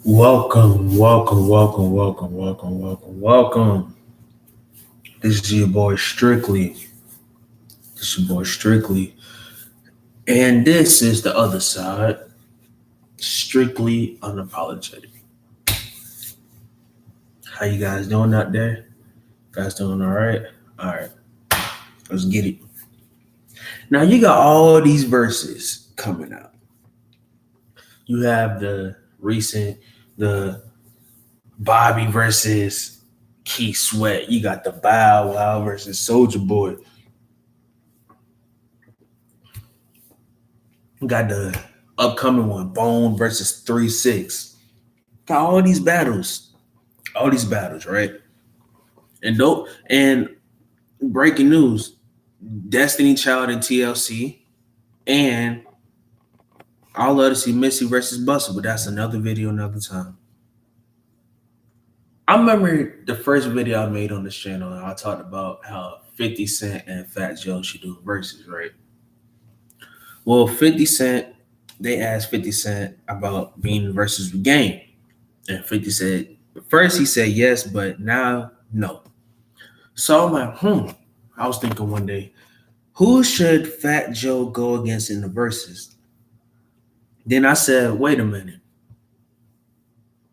Welcome. This is your boy Strictly. And this is the other side, strictly unapologetic. How you guys doing out there? Guys doing all right? All right, let's get it. Now you got all these verses coming out. You have the Bobby versus Keith Sweat. You got the Bow Wow versus Soldier Boy. You got the upcoming one, Bone versus 3-6. Got all these battles, right? And breaking news: Destiny Child and TLC, and I'd love to see Missy versus Buster, but that's another video, another time. I remember the first video I made on this channel. I talked about how 50 Cent and Fat Joe should do verses, right? Well, 50 Cent, they asked 50 Cent about being versus the game. And 50 said, first he said yes, but now no. So I'm like, I was thinking one day, who should Fat Joe go against in the verses? Then I said, wait a minute.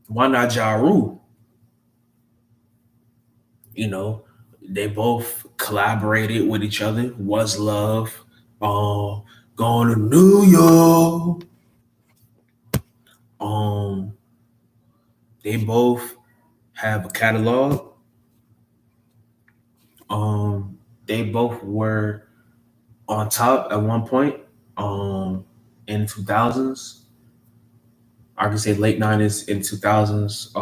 Why not Ja Rule? You know, they both collaborated with each other. Was Love, going to New York. They both have a catalog. They both were on top at one point. In 2000s. I can say late 90s and 2000s,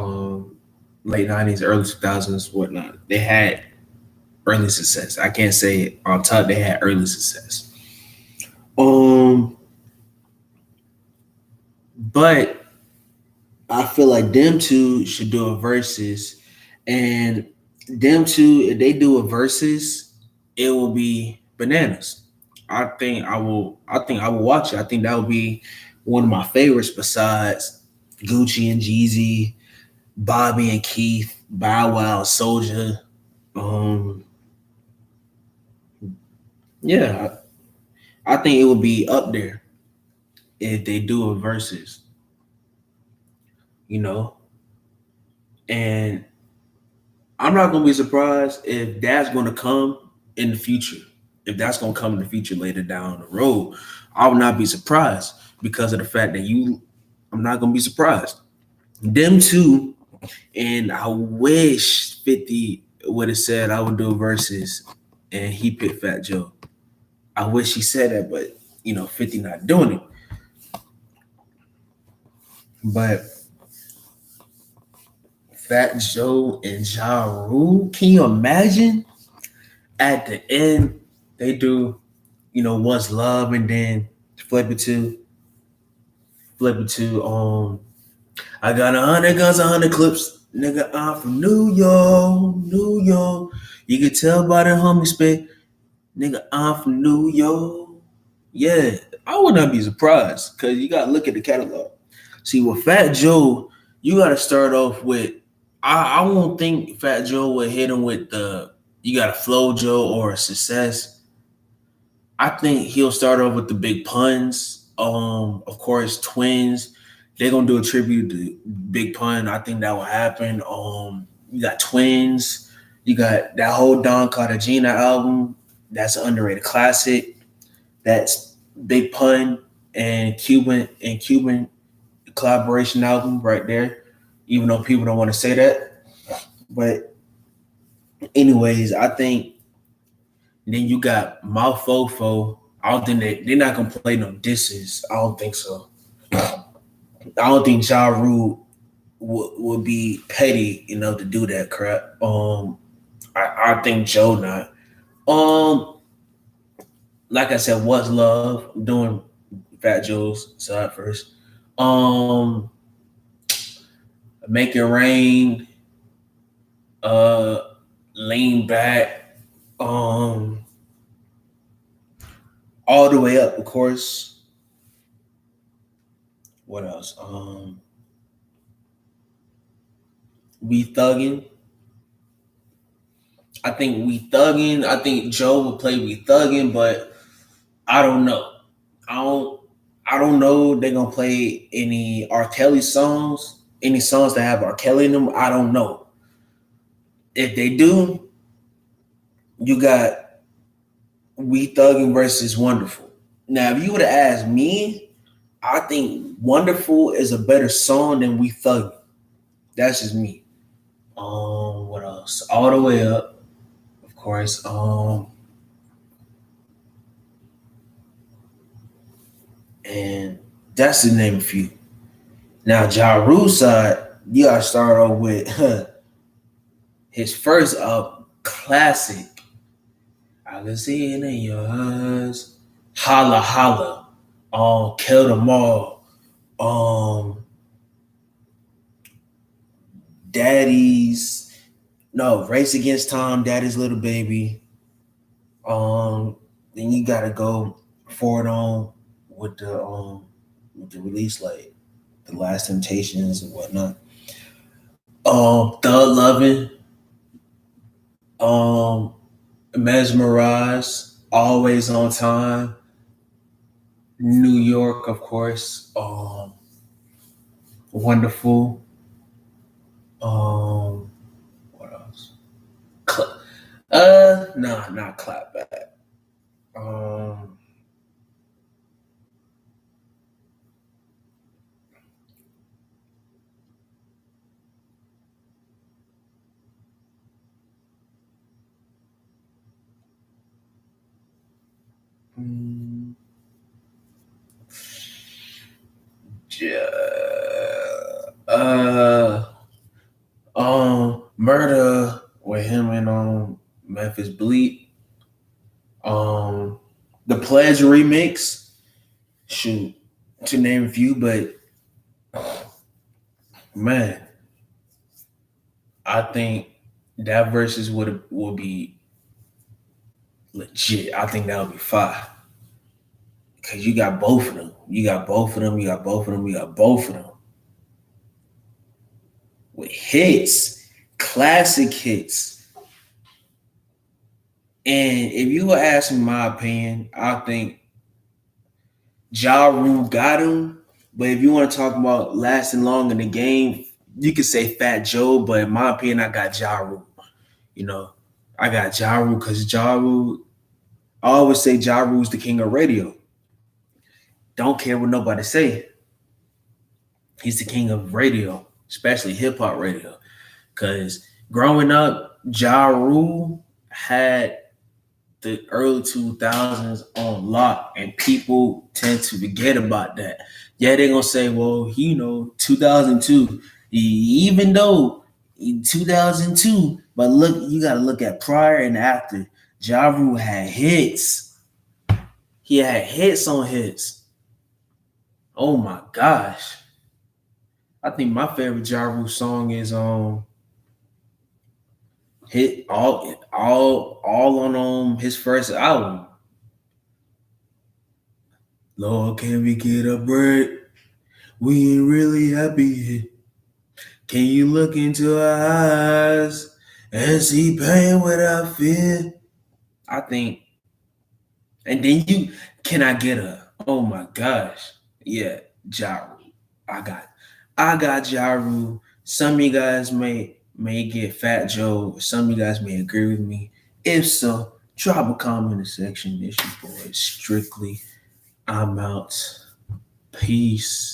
late 90s, early 2000s, whatnot. They had early success. I can't say on top they had early success. But I feel like them two should do a versus, and them two, if they do a versus, it will be bananas. I think I will watch it. I think that would be one of my favorites besides Gucci and Jeezy, Bobby and Keith, Bow Wow, Soldier. Um, yeah, I think it would be up there if they do a versus, you know. And I'm not gonna be surprised if that's gonna come in the future. If that's gonna come in the future later down the road, I will not be surprised because of the fact that I'm not gonna be surprised. Them two, and I wish 50 would have said I would do verses and he picked Fat Joe. I wish he said that, but 50 not doing it. But Fat Joe and Ja Rule, can you imagine at the end they do, What's Love, and then flip it to I got 100 guns, 100 clips. Nigga, I'm from New York, New York. You can tell by the homie spit. Nigga, I'm from New York. Yeah, I would not be surprised because you got to look at the catalog. See, with Fat Joe, you got to start off with. I won't think Fat Joe would hit him with you got a Flow Joe or a Success. I think he'll start off with the big puns. Of course, Twins. They're gonna do a tribute to Big Pun. I think that will happen. You got Twins. You got that whole Don Cartagena album. That's an underrated classic. That's Big Pun and Cuban collaboration album right there. Even though people don't want to say that, but anyways, I think then you got Malfofo. I don't think they're not gonna play no disses. I don't think so. I don't think Ja Rule would be petty enough to do that crap. I think Joe not. Like I said, What's Love? I'm doing Fat Joe's side first. Make It Rain. Lean Back. All the Way Up, of course. What else? We Thuggin'. I think We Thuggin'. I think Joe would play We Thuggin', but I don't know. I don't. I don't know they're gonna play any R. Kelly songs, any songs that have R. Kelly in them. I don't know. If they do, you got We Thuggin' versus Wonderful. Now, if you would have asked me, I think Wonderful is a better song than We Thuggin'. That's just me. What else? All the way up, of course. And that's the name of few. Now, Ja Rule side, you gotta start off with his first classic. I can see it in your eyes. Holla Holla. Kill Them All. Um, Daddy's no Race Against Time. Daddy's Little Baby. Then you gotta go forward on with the release, like the Last Temptations and whatnot. Thug Lovin', um, Mesmerize, Always on Time, New York, of course, Wonderful, what else? Nah, not Clapback. Um, mm, yeah, Murder with him and Memphis Bleak. Um, the Pledge remix, shoot, to name a few, but man, I think that versus would be legit. I think that would be fire because you got both of them. You got both of them. You got both of them. You got both of them with hits, classic hits. And if you were asking my opinion, I think Ja Rule got him. But if you want to talk about lasting long in the game, you could say Fat Joe. But in my opinion, I got Ja Rule. You know, I got Ja Rule because Ja Rule. I always say Ja Rule's the king of radio. Don't care what nobody say. He's the king of radio, especially hip hop radio. Because growing up, Ja Rule had the early 2000s on lock, and people tend to forget about that. Yeah, they're gonna say, well, 2002, even though in 2002, but look, you gotta look at prior and after. Ja Rule had hits. He had hits on hits. Oh my gosh. I think my favorite Ja Rule song is hit all on his first album. Lord, can we get a break? We ain't really happy here. Can you look into our eyes and see pain without fear? I think, and then you can I get a? Oh my gosh, yeah, Ja Rule. I got Ja Rule. Some of you guys may get Fat Joe. Some of you guys may agree with me. If so, drop a comment in the section. It's your boy Strictly. I'm out. Peace.